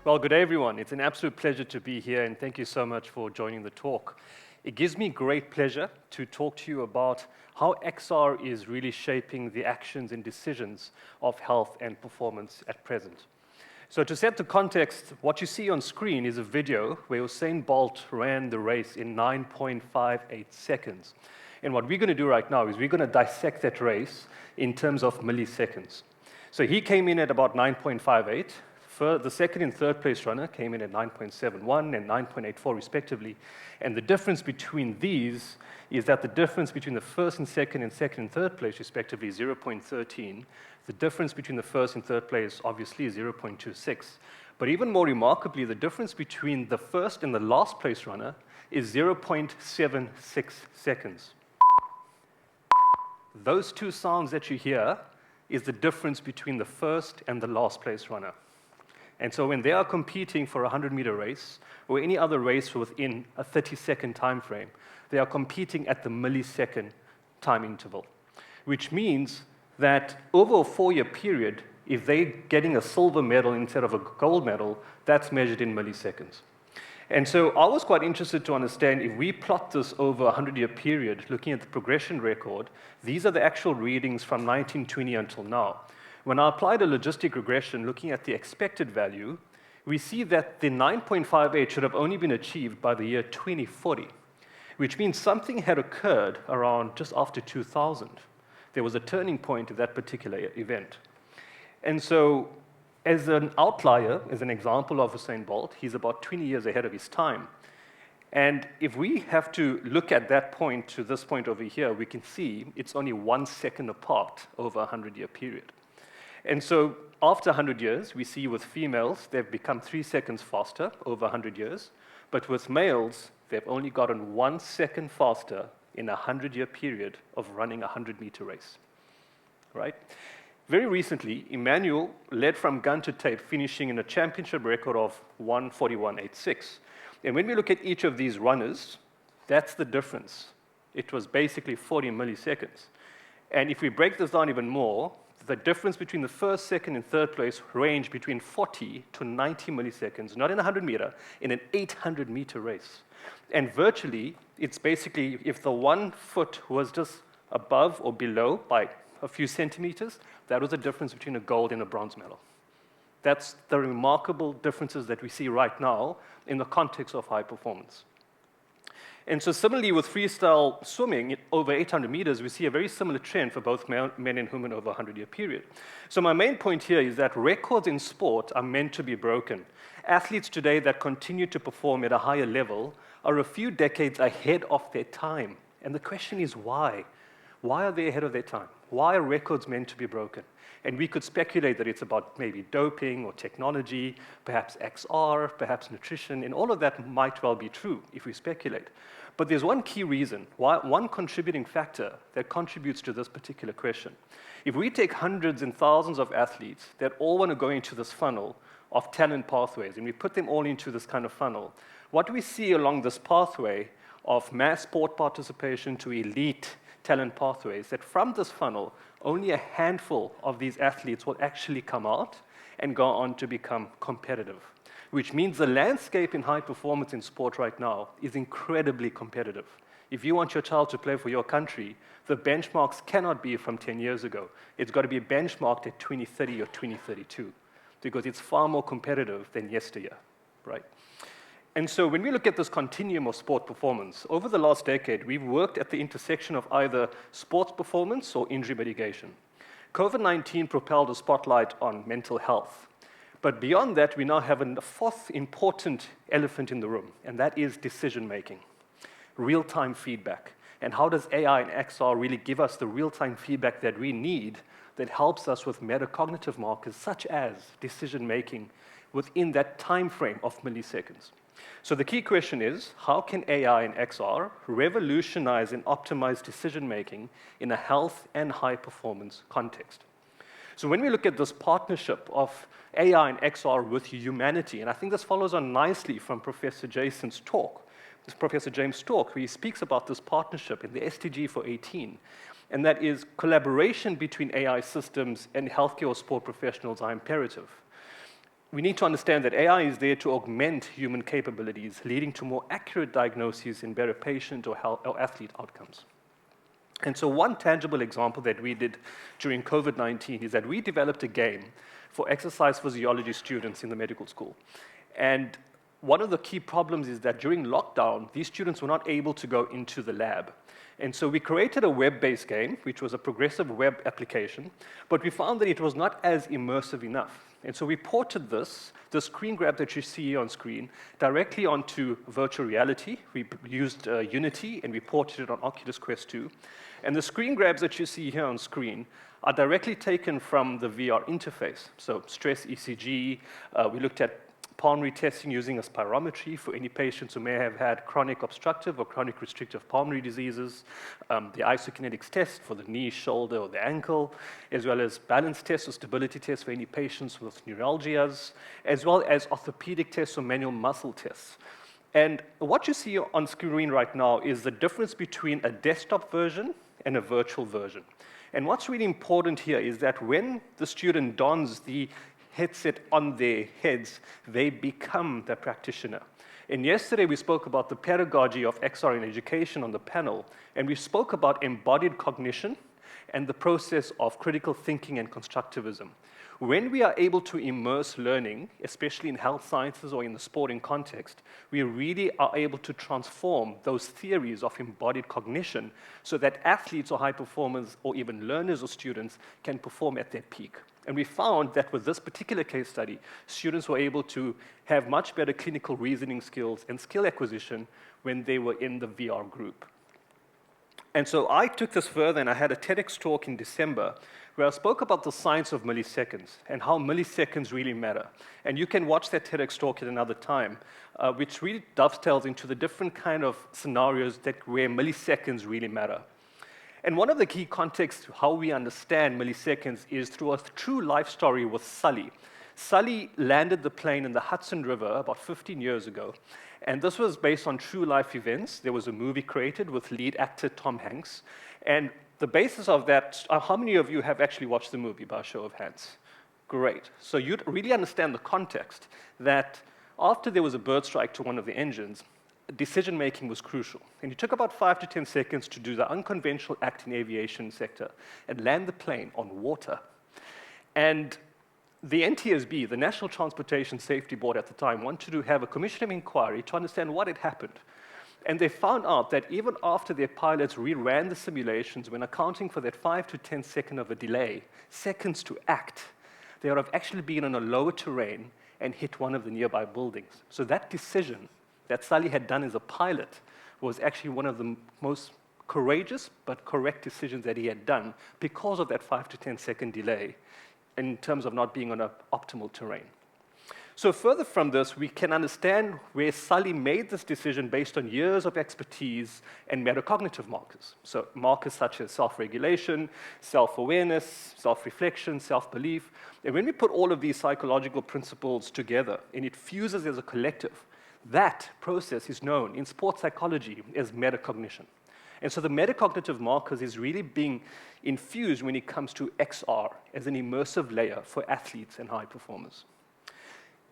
Well, good day, everyone. It's an absolute pleasure to be here, and thank you so much for joining the talk. It gives me great pleasure to talk to you about how XR is really shaping the actions and decisions of health and performance at present. So to set the context, what you see on screen is a video where Usain Bolt ran the race in 9.58 seconds. And what we're going to do right now is we're going to dissect that race in terms of milliseconds. So he came in at about 9.58. The second and third place runner came in at 9.71 and 9.84 respectively. And the difference between these is that the difference between the first and second and third place respectively is 0.13. The difference between the first and third place obviously is 0.26. But even more remarkably, the difference between the first and the last place runner is 0.76 seconds. Those two sounds that you hear is the difference between the first and the last place runner. And so when they are competing for a 100-meter race or any other race within a 30-second time frame, they are competing at the millisecond time interval, which means that over a 4-year period, if they're getting a silver medal instead of a gold medal, that's measured in milliseconds. And so I was quite interested to understand if we plot this over a 100-year period, looking at the progression record, these are the actual readings from 1920 until now. When I applied a logistic regression looking at the expected value, we see that the 9.58 should have only been achieved by the year 2040, which means something had occurred around just after 2000. There was a turning point at that particular event. And so as an outlier, as an example of Usain Bolt, he's about 20 years ahead of his time. And if we have to look at that point to this point over here, we can see it's only 1 second apart over a 100-year period. And so after 100 years, we see with females, they've become 3 seconds faster over 100 years. But with males, they've only gotten 1 second faster in a 100-year period of running a 100-meter race, right? Very recently, Emmanuel led from gun to tape, finishing in a championship record of 1:41.86. And when we look at each of these runners, that's the difference. It was basically 40 milliseconds. And if we break this down even more, the difference between the first, second, and third place range between 40 to 90 milliseconds, not in a 100-meter, in an 800-meter race. And virtually, it's basically if the 1 foot was just above or below by a few centimeters, that was the difference between a gold and a bronze medal. That's the remarkable differences that we see right now in the context of high performance. And so similarly with freestyle swimming, over 800 meters, we see a very similar trend for both men and women over a 100-year period. So my main point here is that records in sport are meant to be broken. Athletes today that continue to perform at a higher level are a few decades ahead of their time. And the question is why? Why are they ahead of their time? Why are records meant to be broken? And we could speculate that it's about maybe doping or technology, perhaps XR, perhaps nutrition, and all of that might well be true if we speculate. But there's one key reason, one contributing factor that contributes to this particular question. If we take hundreds and thousands of athletes that all want to go into this funnel of talent pathways, and we put them all into this kind of funnel, what do we see along this pathway of mass sport participation to elite talent pathways, that from this funnel, only a handful of these athletes will actually come out and go on to become competitive, which means the landscape in high performance in sport right now is incredibly competitive. If you want your child to play for your country, the benchmarks cannot be from 10 years ago. It's got to be benchmarked at 2030 or 2032, because it's far more competitive than yesteryear, right? And so when we look at this continuum of sport performance, over the last decade, we've worked at the intersection of either sports performance or injury mitigation. COVID-19 propelled a spotlight on mental health. But beyond that, we now have a fourth important elephant in the room, and that is decision-making, real-time feedback. And how does AI and XR really give us the real-time feedback that we need that helps us with metacognitive markers such as decision-making within that time frame of milliseconds? So the key question is, how can AI and XR revolutionize and optimize decision-making in a health and high-performance context? So when we look at this partnership of AI and XR with humanity, and I think this follows on nicely from Professor Jason's talk, Professor James' talk, where he speaks about this partnership in the SDG for 18, and that is collaboration between AI systems and healthcare or sport professionals are imperative. we need to understand that AI is there to augment human capabilities, leading to more accurate diagnoses and better patient or athlete outcomes. And so one tangible example that we did during COVID-19 is that we developed a game for exercise physiology students in the medical school. And one of the key problems is that during lockdown, these students were not able to go into the lab. And so we created a web-based game, which was a progressive web application, but we found that it was not as immersive enough. And so we ported the screen grab that you see here on screen, directly onto virtual reality. We used Unity, and we ported it on Oculus Quest 2. And the screen grabs that you see here on screen are directly taken from the VR interface. So stress ECG, we looked at pulmonary testing using a spirometry for any patients who may have had chronic obstructive or chronic restrictive pulmonary diseases, the isokinetics test for the knee, shoulder, or the ankle, as well as balance tests or stability tests for any patients with neuralgias, as well as orthopedic tests or manual muscle tests. And what you see on screen right now is the difference between a desktop version and a virtual version. And what's really important here is that when the student dons the headset on their heads, they become the practitioner. And yesterday we spoke about the pedagogy of XR in education on the panel, and we spoke about embodied cognition and the process of critical thinking and constructivism. When we are able to immerse learning, especially in health sciences or in the sporting context, we really are able to transform those theories of embodied cognition so that athletes or high performers or even learners or students can perform at their peak. And we found that with this particular case study, students were able to have much better clinical reasoning skills and skill acquisition when they were in the VR group. And so I took this further, and I had a TEDx talk in December where I spoke about the science of milliseconds and how milliseconds really matter. And you can watch that TEDx talk at another time, which really dovetails into the different kind of scenarios where milliseconds really matter. And one of the key contexts to how we understand milliseconds is through a true life story with Sully. Sully landed the plane in the Hudson River about 15 years ago, and this was based on true life events. There was a movie created with lead actor Tom Hanks, and the basis of that, how many of you have actually watched the movie by a show of hands? Great. So you'd really understand the context that after there was a bird strike to one of the engines, decision-making was crucial. And it took about 5 to 10 seconds to do the unconventional act in aviation sector and land the plane on water. And the NTSB, the National Transportation Safety Board at the time, wanted to have a commission of inquiry to understand what had happened. And they found out that even after their pilots reran the simulations, when accounting for that 5 to 10 second of a delay, seconds to act, they would have actually been on a lower terrain and hit one of the nearby buildings. So that decision that Sully had done as a pilot was actually one of the most courageous but correct decisions that he had done because of that 5 to 10 second delay in terms of not being on an optimal terrain. So further from this, we can understand where Sully made this decision based on years of expertise and metacognitive markers. So markers such as self-regulation, self-awareness, self-reflection, self-belief. And when we put all of these psychological principles together and it fuses as a collective, that process is known in sports psychology as metacognition. And so the metacognitive markers is really being infused when it comes to XR as an immersive layer for athletes and high performers.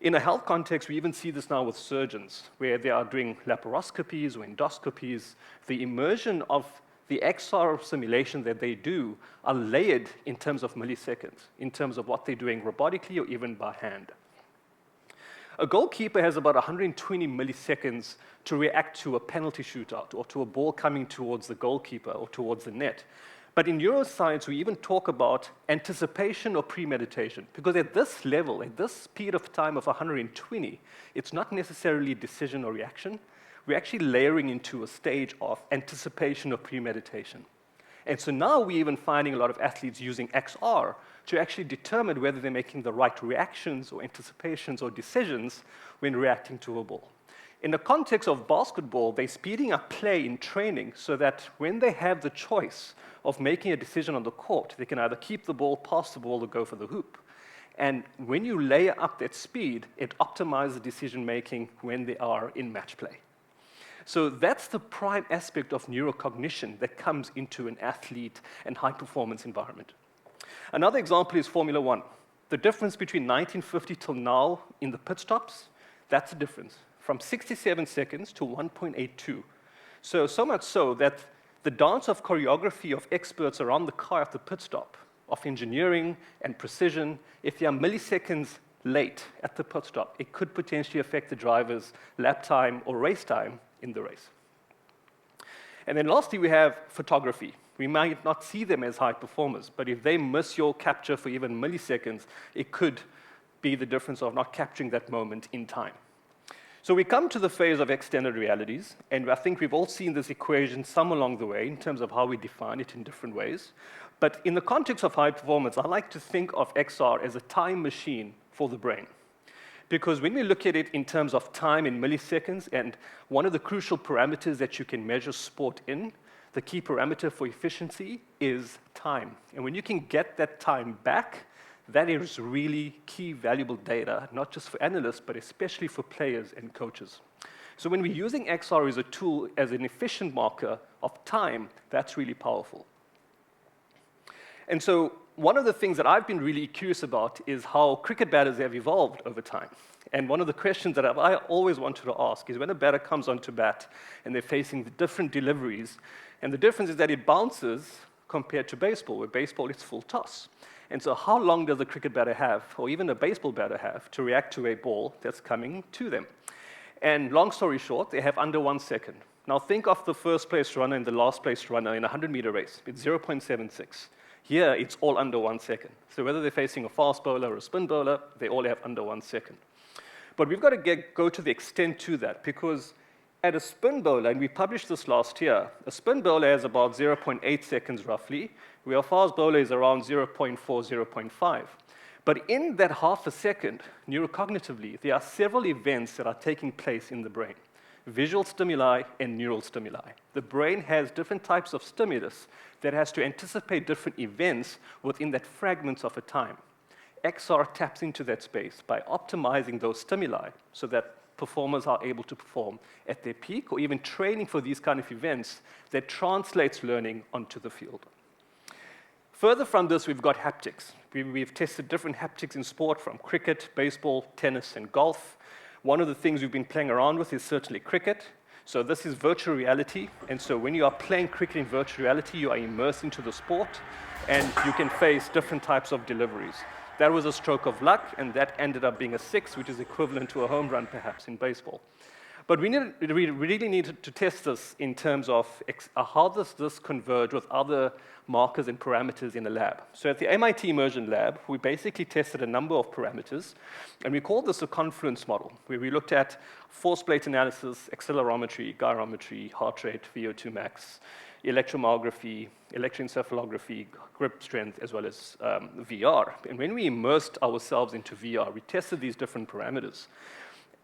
In a health context, we even see this now with surgeons, where they are doing laparoscopies or endoscopies. The immersion of the XR simulation that they do are layered in terms of milliseconds, in terms of what they're doing robotically or even by hand. A goalkeeper has about 120 milliseconds to react to a penalty shootout or to a ball coming towards the goalkeeper or towards the net. But in neuroscience, we even talk about anticipation or premeditation, because at this level, at this speed of time of 120, it's not necessarily decision or reaction. We're actually layering into a stage of anticipation or premeditation. And so now we're even finding a lot of athletes using XR to actually determine whether they're making the right reactions or anticipations or decisions when reacting to a ball. In the context of basketball, they're speeding up play in training so that when they have the choice of making a decision on the court, they can either keep the ball, pass the ball, or go for the hoop. And when you layer up that speed, it optimizes decision-making when they are in match play. So that's the prime aspect of neurocognition that comes into an athlete and high-performance environment. Another example is Formula One. The difference between 1950 till now in the pit stops, that's the difference, from 67 seconds to 1.82. So much so that the dance of choreography of experts around the car at the pit stop, of engineering and precision, if they are milliseconds late at the pit stop, it could potentially affect the driver's lap time or race time in the race. And then lastly, we have photography. We might not see them as high performers, but if they miss your capture for even milliseconds, it could be the difference of not capturing that moment in time. So we come to the phase of extended realities, and I think we've all seen this equation some along the way in terms of how we define it in different ways. But in the context of high performance, I like to think of XR as a time machine for the brain. Because when we look at it in terms of time in milliseconds, and one of the crucial parameters that you can measure sport in, the key parameter for efficiency is time. And when you can get that time back, that is really key valuable data, not just for analysts, but especially for players and coaches. So when we're using XR as a tool, as an efficient marker of time, that's really powerful. And so one of the things that I've been really curious about is how cricket batters have evolved over time. And one of the questions that I always wanted to ask is when a batter comes onto bat and they're facing the different deliveries, and the difference is that it bounces compared to baseball, where baseball is full toss. And so how long does a cricket batter have, or even a baseball batter have, to react to a ball that's coming to them? And long story short, they have under 1 second. Now think of the first place runner and the last place runner in a 100-meter race. It's 0.76. Here, it's all under 1 second. So whether they're facing a fast bowler or a spin bowler, they all have under 1 second. But we've got to go to the extent to that, because at a spin bowler, and we published this last year, a spin bowler has about 0.8 seconds roughly, where a fast bowler is around 0.4, 0.5. But in that half a second, neurocognitively, there are several events that are taking place in the brain. Visual stimuli and neural stimuli. The brain has different types of stimulus that has to anticipate different events within that fragments of a time. XR taps into that space by optimizing those stimuli so that performers are able to perform at their peak, or even training for these kind of events that translates learning onto the field. Further from this, we've got haptics. We've tested different haptics in sport, from cricket, baseball, tennis, and golf. One of the things we've been playing around with is certainly cricket. So this is virtual reality, and so when you are playing cricket in virtual reality, you are immersed into the sport, and you can face different types of deliveries. That was a stroke of luck, and that ended up being a 6, which is equivalent to a home run, perhaps, in baseball. But we really needed to test this in terms of how does this converge with other markers and parameters in the lab. So at the MIT Immersion Lab, we basically tested a number of parameters, and we called this a confluence model, where we looked at force plate analysis, accelerometry, gyrometry, heart rate, VO2 max, electromyography, electroencephalography, grip strength, as well as VR. And when we immersed ourselves into VR, we tested these different parameters.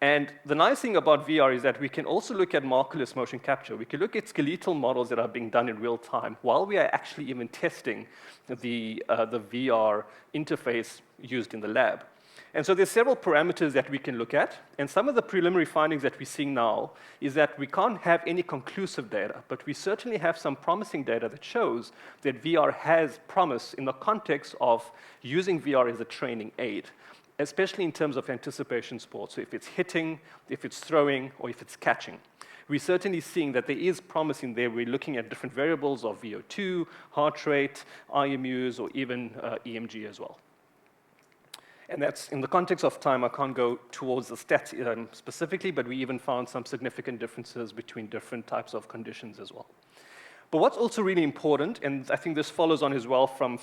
And the nice thing about VR is that we can also look at markerless motion capture. We can look at skeletal models that are being done in real time while we are actually even testing the VR interface used in the lab. And so there's several parameters that we can look at, and some of the preliminary findings that we're seeing now is that we can't have any conclusive data, but we certainly have some promising data that shows that VR has promise in the context of using VR as a training aid, especially in terms of anticipation sports. So if it's hitting, if it's throwing, or if it's catching. We're certainly seeing that there is promise in there. We're looking at different variables of VO2, heart rate, IMUs, or even EMG as well. And that's, in the context of time, I can't go towards the stats specifically, but we even found some significant differences between different types of conditions as well. But what's also really important, and I think this follows on as well from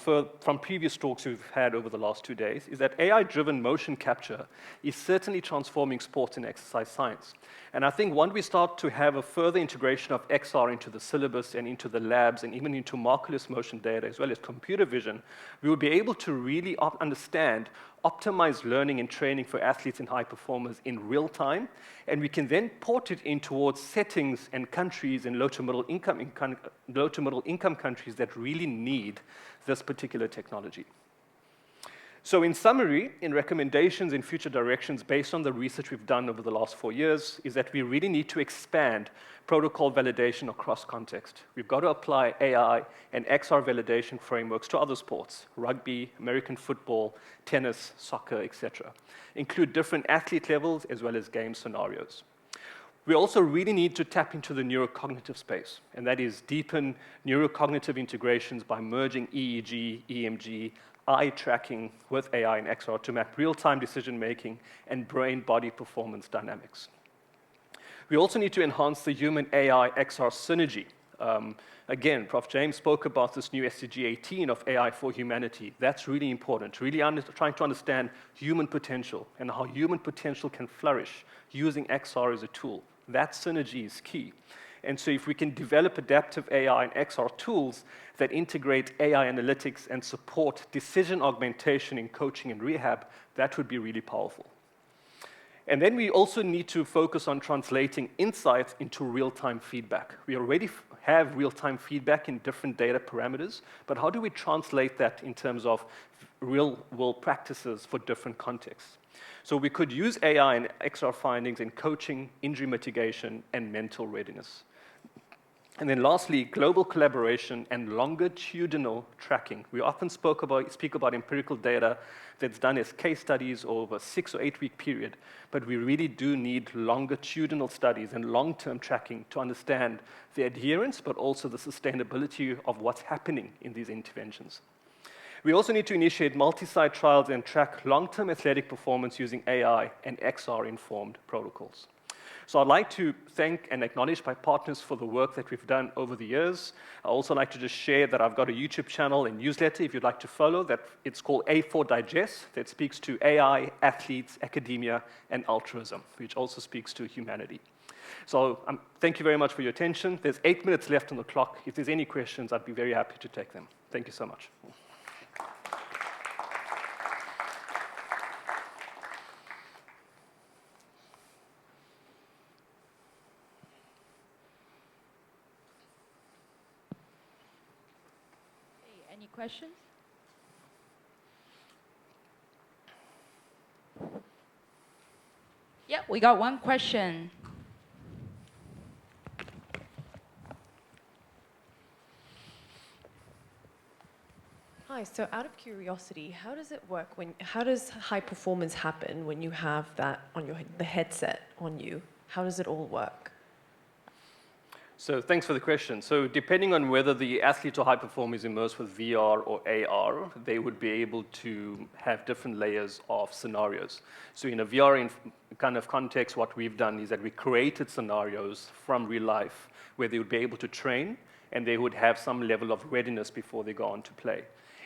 previous talks we've had over the last 2 days, is that AI-driven motion capture is certainly transforming sports and exercise science. And I think once we start to have a further integration of XR into the syllabus and into the labs and even into markerless motion data as well as computer vision, we will be able to really understand optimized learning and training for athletes and high performers in real time, and we can then port it in towards settings and countries in low to middle income countries that really need this particular technology. So in summary, in recommendations in future directions based on the research we've done over the last 4 years is that we really need to expand protocol validation across context. We've got to apply AI and XR validation frameworks to other sports, rugby, American football, tennis, soccer, etc. Include different athlete levels as well as game scenarios. We also really need to tap into the neurocognitive space, and that is deepen neurocognitive integrations by merging EEG, EMG, eye tracking with AI and XR to map real-time decision-making and brain-body performance dynamics. We also need to enhance the human-AI XR synergy. Again, Prof. James spoke about this new SDG 18 of AI for humanity. That's really important, really trying to understand human potential and how human potential can flourish using XR as a tool. That synergy is key. And so if we can develop adaptive AI and XR tools that integrate AI analytics and support decision augmentation in coaching and rehab, that would be really powerful. And then we also need to focus on translating insights into real-time feedback. We already have real-time feedback in different data parameters, but how do we translate that in terms of real-world practices for different contexts? So we could use AI and XR findings in coaching, injury mitigation, and mental readiness. And then lastly, global collaboration and longitudinal tracking. We often speak about empirical data that's done as case studies over a 6 or 8 week period, but we really do need longitudinal studies and long-term tracking to understand the adherence, but also the sustainability of what's happening in these interventions. We also need to initiate multi-site trials and track long-term athletic performance using AI and XR-informed protocols. So I'd like to thank and acknowledge my partners for the work that we've done over the years. I'd also like to just share that I've got a YouTube channel and newsletter if you'd like to follow. That it's called A4 Digest, that speaks to AI, athletes, academia, and altruism, which also speaks to humanity. So thank you very much for your attention. There's 8 minutes left on the clock. If there's any questions, I'd be very happy to take them. Thank you so much. Any questions? Yeah, we got one question. Hi, so out of curiosity, how does it work how does high performance happen when you have that on the headset on you? How does it all work? So thanks for the question. So depending on whether the athlete or high performer is immersed with VR or AR, they would be able to have different layers of scenarios. So in a VR kind of context, what we've done is that we created scenarios from real life where they would be able to train and they would have some level of readiness before they go on to play.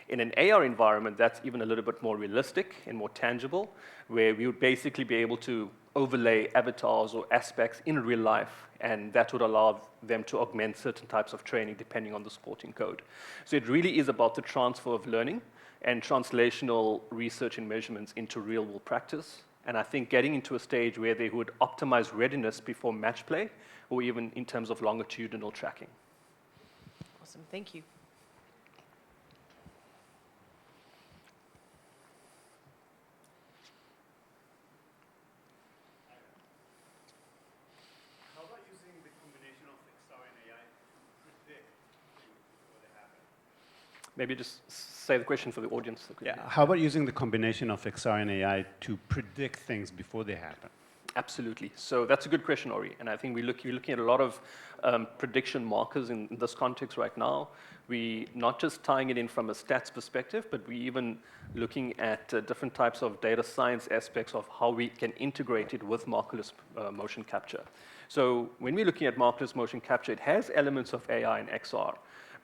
In an AR environment, that's even a little bit more realistic and more tangible, where we would basically be able to overlay avatars or aspects in real life, and that would allow them to augment certain types of training depending on the sporting code. So it really is about the transfer of learning and translational research and measurements into real-world practice. And I think getting into a stage where they would optimize readiness before match play, or even in terms of longitudinal tracking. Awesome, thank you. Maybe just say the question for the audience. Yeah. How about using the combination of XR and AI to predict things before they happen? Absolutely. So that's a good question, Ori. And I think we're looking at a lot of prediction markers in this context right now. We're not just tying it in from a stats perspective, but we're even looking at different types of data science aspects of how we can integrate it with markerless motion capture. So when we're looking at markerless motion capture, it has elements of AI and XR.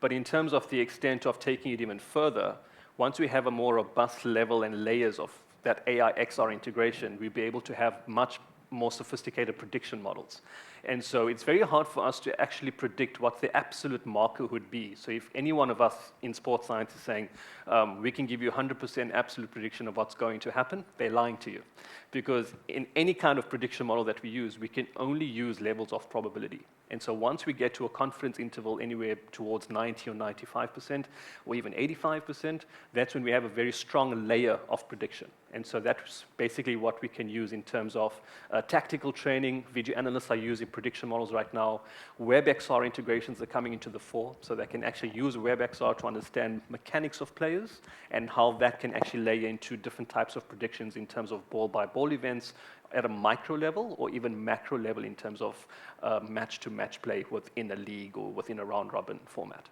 But in terms of the extent of taking it even further, once we have a more robust level and layers of that AI XR integration, we'll be able to have much more sophisticated prediction models. And so it's very hard for us to actually predict what the absolute marker would be. So if any one of us in sports science is saying, we can give you 100% absolute prediction of what's going to happen, they're lying to you. Because in any kind of prediction model that we use, we can only use levels of probability. And so once we get to a confidence interval anywhere towards 90 or 95%, or even 85%, that's when we have a very strong layer of prediction. And so that's basically what we can use in terms of tactical training. Video analysts are using prediction models right now. WebXR integrations are coming into the fore, so they can actually use WebXR to understand mechanics of players and how that can actually lay into different types of predictions in terms of ball-by-ball events at a micro level or even macro level in terms of match-to-match play within a league or within a round-robin format.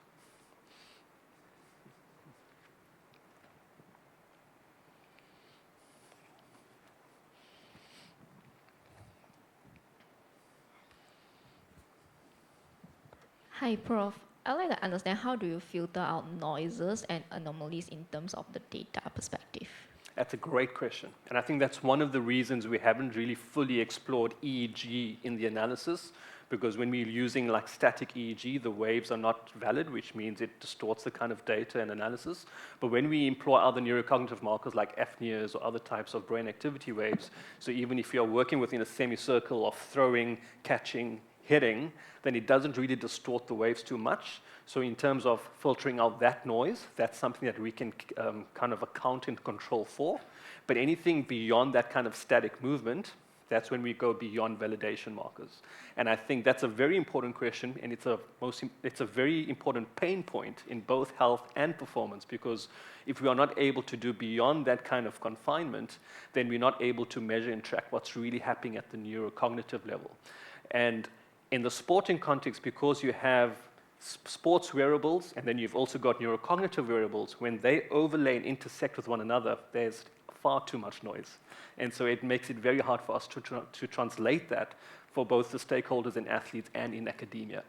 Hi, Prof. I'd like to understand how do you filter out noises and anomalies in terms of the data perspective? That's a great question. And I think that's one of the reasons we haven't really fully explored EEG in the analysis, because when we're using like static EEG, the waves are not valid, which means it distorts the kind of data and analysis. But when we employ other neurocognitive markers like apneas or other types of brain activity waves, so even if you're working within a semicircle of throwing, catching, hitting, then it doesn't really distort the waves too much. So in terms of filtering out that noise, that's something that we can kind of account and control for. But anything beyond that kind of static movement, that's when we go beyond validation markers. And I think that's a very important question, and it's a very important pain point in both health and performance, because if we are not able to do beyond that kind of confinement, then we're not able to measure and track what's really happening at the neurocognitive level. And in the sporting context, because you have sports wearables, and then you've also got neurocognitive wearables, when they overlay and intersect with one another, there's far too much noise. And so it makes it very hard for us to translate that for both the stakeholders in athletes and in academia.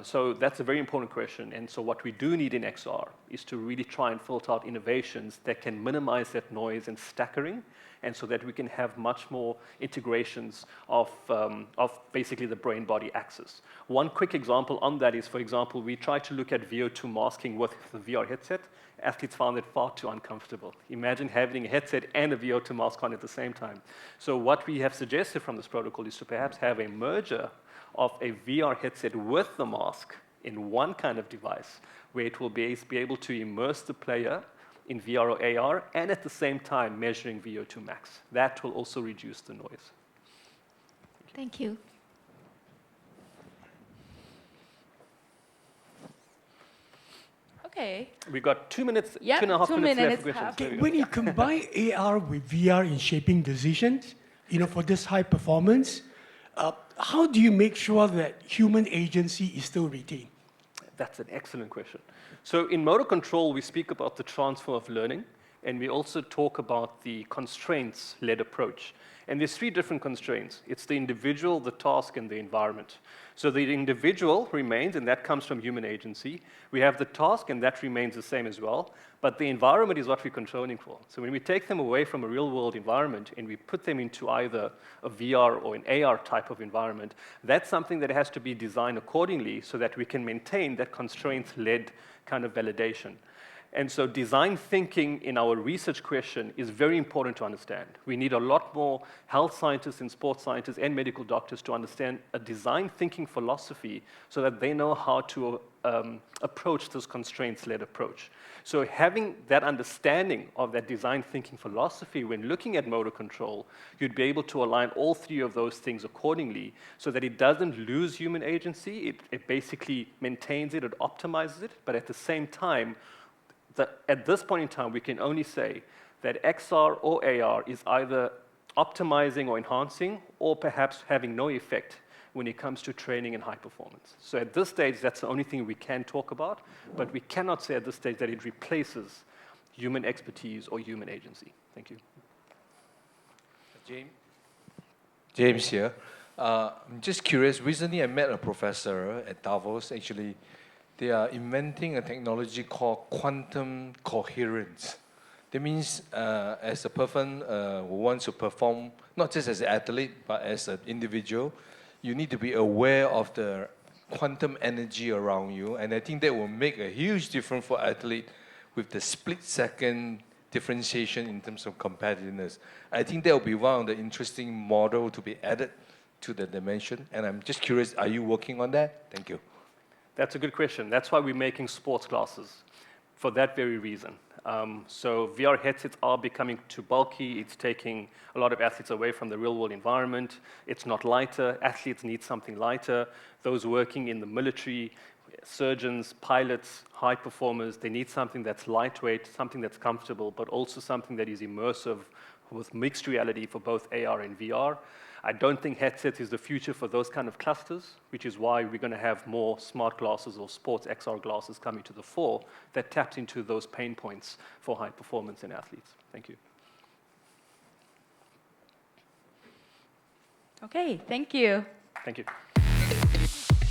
So that's a very important question. And so what we do need in XR is to really try and filter out innovations that can minimize that noise and stackering, and so that we can have much more integrations of basically the brain-body axis. One quick example on that is, for example, we tried to look at VO2 masking with the VR headset. Athletes found it far too uncomfortable. Imagine having a headset and a VO2 mask on at the same time. So what we have suggested from this protocol is to perhaps have a merger of a VR headset with the mask in one kind of device, where it will be able to immerse the player in VR or AR, and at the same time measuring VO2 max. That will also reduce the noise. Thank you. Okay. We got 2 minutes, Yep, 2.5 2 minutes left minutes for questions. left. There we go. When you combine AR with VR in shaping decisions, for this high performance, how do you make sure that human agency is still retained? That's an excellent question. So in motor control, we speak about the transfer of learning, and we also talk about the constraints-led approach. And there's 3 different constraints. It's the individual, the task, and the environment. So the individual remains, and that comes from human agency. We have the task, and that remains the same as well. But the environment is what we're controlling for. So when we take them away from a real-world environment and we put them into either a VR or an AR type of environment, that's something that has to be designed accordingly so that we can maintain that constraints-led kind of validation. And so design thinking in our research question is very important to understand. We need a lot more health scientists and sports scientists and medical doctors to understand a design thinking philosophy so that they know how to approach this constraints-led approach. So having that understanding of that design thinking philosophy when looking at motor control, you'd be able to align all 3 of those things accordingly so that it doesn't lose human agency, it basically maintains it, it optimizes it, but at the same time, at this point in time, we can only say that XR or AR is either optimizing or enhancing, or perhaps having no effect when it comes to training and high performance. So at this stage, that's the only thing we can talk about, but we cannot say at this stage that it replaces human expertise or human agency. Thank you. James here. I'm just curious, recently I met a professor at Davos, actually. They are inventing a technology called quantum coherence. That means as a person who wants to perform, not just as an athlete, but as an individual, you need to be aware of the quantum energy around you, and I think that will make a huge difference for athlete with the split-second differentiation in terms of competitiveness. I think that will be one of the interesting model to be added to the dimension, and I'm just curious, are you working on that? Thank you. That's a good question. That's why we're making sports glasses, for that very reason. So VR headsets are becoming too bulky. It's taking a lot of athletes away from the real-world environment. It's not lighter. Athletes need something lighter. Those working in the military, surgeons, pilots, high performers, they need something that's lightweight, something that's comfortable, but also something that is immersive with mixed reality for both AR and VR. I don't think headsets is the future for those kind of clusters, which is why we're going to have more smart glasses or sports XR glasses coming to the fore that taps into those pain points for high performance in athletes. Thank you. Okay, thank you. Thank you.